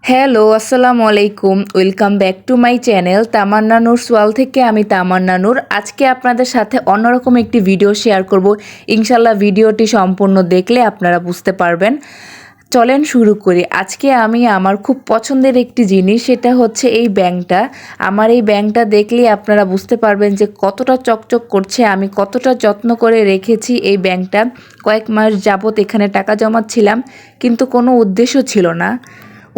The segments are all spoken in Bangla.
হ্যালো, আসসালামু আলাইকুম। Welcome back to my channel Tamanna Noor's world থেকে আমি তামান্না নূর। আজকে আপনাদের সাথে অন্যরকম একটি ভিডিও শেয়ার করব। ইনশাল্লাহ ভিডিওটি সম্পূর্ণ দেখলে আপনারা বুঝতে পারবেন। চলেন শুরু করি। আজকে আমি আমার খুব পছন্দের একটি জিনিস, সেটা হচ্ছে এই ব্যাংকটা। আমার এই ব্যাংকটা দেখলেই আপনারা বুঝতে পারবেন যে কতটা চকচক করছে, আমি কতটা যত্ন করে রেখেছি এই ব্যাংকটা। কয়েক মাস যাবত এখানে টাকা জমাচ্ছিলাম, কিন্তু কোনো উদ্দেশ্য ছিল না।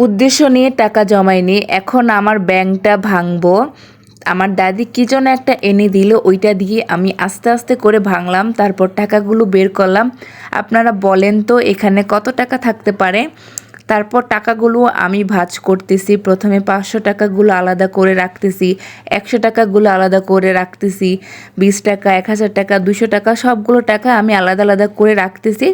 উদ্দেশ্য নিয়ে টাকা জমাইনি। এখন আমার ব্যাংকটা ভাঙবো। আমার দাদি কী যেন একটা এনে দিল, ওইটা দিয়ে আমি আস্তে আস্তে করে ভাঙলাম, তারপর টাকাগুলো বের করলাম। আপনারা বলেন তো এখানে কত টাকা থাকতে পারে। তারপর টাকাগুলো আমি ভাঁজ করতেছি। প্রথমে 500 টাকাগুলো আলাদা করে রাখতেছি, 100 টাকাগুলো আলাদা করে রাখতেছি, 20 টাকা, 1000 টাকা, 200 টাকা, সবগুলো টাকা আমি আলাদা আলাদা করে রাখতেছি।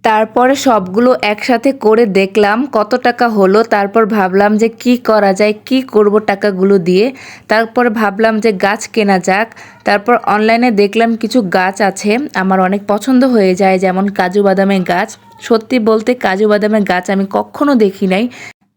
তারপরে সবগুলো একসাথে করে দেখলাম কত টাকা হলো। তারপর ভাবলাম যে কি করা যায়, কি করব টাকাগুলো দিয়ে। তারপর ভাবলাম যে গাছ কেনা যাক। তারপর অনলাইনে দেখলাম কিছু গাছ আছে আমার অনেক পছন্দ হয়ে যায়, যেমন কাজু বাদামের গাছ। সত্যি বলতে কাজু বাদামের গাছ আমি কখনো দেখি নাই।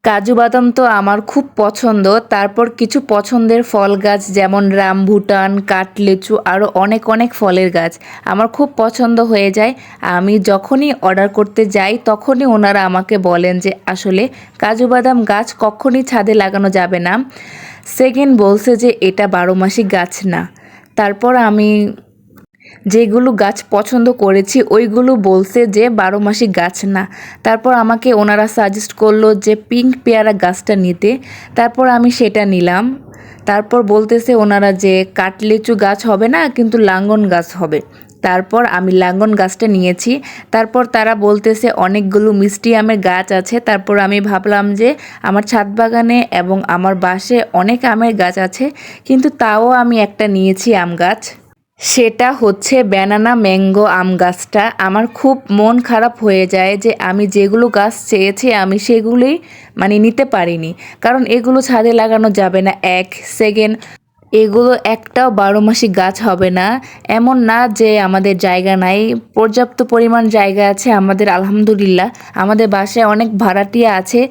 কাজু বাদাম তো আমার খুব পছন্দ। তারপর কিছু পছন্দের ফল গাছ, যেমন রামভুটান, কাঠলেচু, আরও অনেক অনেক ফলের গাছ আমার খুব পছন্দ হয়ে যায়। আমি যখনই অর্ডার করতে যাই তখনই ওনারা আমাকে বলেন যে আসলে কাজু বাদাম গাছ কখনই ছাদে লাগানো যাবে না। সেকেন্ড বলছে যে এটা 12 মাসি গাছ না। তারপর আমি যেগুলো গাছ পছন্দ করেছি ওইগুলো বলছে যে 12 মাসি গাছ না। তারপর আমাকে ওনারা সাজেস্ট করলো যে পিঙ্ক পেয়ারা গাছটা নিতে। তারপর আমি সেটা নিলাম। তারপর বলতেছে ওনারা যে কাঠলিচু গাছ হবে না, কিন্তু লাঙ্গন গাছ হবে। তারপর আমি লাঙ্গন গাছটা নিয়েছি। তারপর তারা বলতেছে অনেকগুলো মিষ্টি আমের গাছ আছে। তারপর আমি ভাবলাম যে আমার ছাদ বাগানে এবং আমার বাসে অনেক আমের গাছ আছে, কিন্তু তাও আমি একটা নিয়েছি আম গাছ। সেটা হচ্ছে ব্যানানা ম্যাঙ্গো আম গাছটা। আমার খুব মন খারাপ হয়ে যায় যে আমি যেগুলো গাছ চেয়েছি আমি সেগুলোই নিতে পারিনি। কারণ এগুলো ছাদে লাগানো যাবে না। সেকেন্ড, এগুলো একটাও 12 মাসি গাছ হবে না। এমন না যে আমাদের জায়গা নাই, পর্যাপ্ত পরিমাণ জায়গা আছে আমাদের আলহামদুলিল্লাহ। আমাদের বাসায় অনেক ভাড়াটিয়া আছে,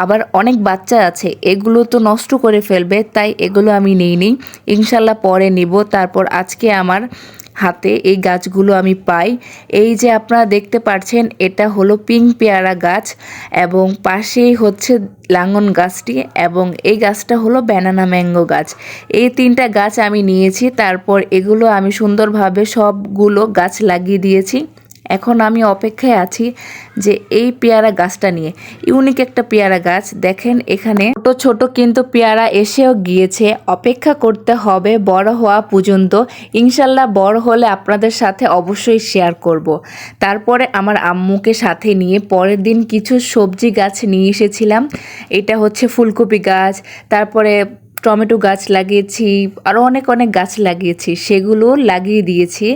আবার অনেক বাচ্চা আছে। এগুলো তো নষ্ট করে ফেলবে, তাই এগুলো আমি নিইনি। ইনশাল্লাহ পরে নিব। তারপর আজকে আমার হাতে এই গাছগুলো আমি পাই। এই যে আপনারা দেখতে পাচ্ছেন, এটা হলো পিঙ্ক পেয়ারা গাছ এবং পাশেই হচ্ছে লাঙ্গন গাছটি, এবং এই গাছটা হলো ব্যানানা ম্যাঙ্গো গাছ। এই 3টা গাছ আমি নিয়েছি। তারপর এগুলো আমি সুন্দরভাবে সবগুলো গাছ লাগিয়ে দিয়েছি। এখন আমি অপেক্ষায় আছি যে এই পেয়ারা গাছটা নিয়ে। ইউনিক একটা পেয়ারা গাছ, দেখেন এখানে ছোট ছোট কিন্তু পেয়ারা এসেও গিয়েছে। অপেক্ষা করতে হবে বড় হওয়া পর্যন্ত। ইনশাল্লাহ বড় হলে আপনাদের সাথে অবশ্যই শেয়ার করব। তারপরে আমার আম্মুকে সাথে নিয়ে পরের দিন কিছু সবজি গাছ নিয়ে এসেছিলাম। এটা হচ্ছে ফুলকপি গাছ, তারপরে টমেটো গাছ লাগিয়েছি, আরও অনেক অনেক গাছ লাগিয়েছি। সেগুলো লাগিয়ে দিয়েছি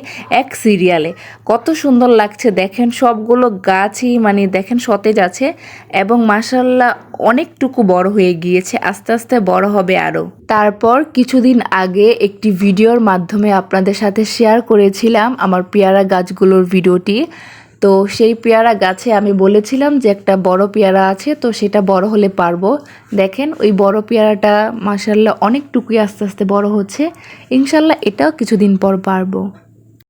এক সিরিয়ালে। কত সুন্দর লাগছে দেখেন, সবগুলো গাছই দেখেন সতেজ আছে এবং মাশাআল্লাহ অনেকটুকু বড় হয়ে গিয়েছে, আস্তে আস্তে বড় হবে আরও। তারপর কিছুদিন আগে একটি ভিডিওর মাধ্যমে আপনাদের সাথে শেয়ার করেছিলাম আমার পেয়ারা গাছগুলোর ভিডিওটি। তো সেই পেয়ারা গাছে আমি বলেছিলাম যে একটা বড় পেয়ারা আছে, তো সেটা বড় হলে পারবো। দেখেন ওই বড় পেয়ারাটা মাশাআল্লাহ অনেকটুকুই আস্তে আস্তে বড় হচ্ছে। ইনশাল্লাহ এটাও কিছুদিন পর পারবো।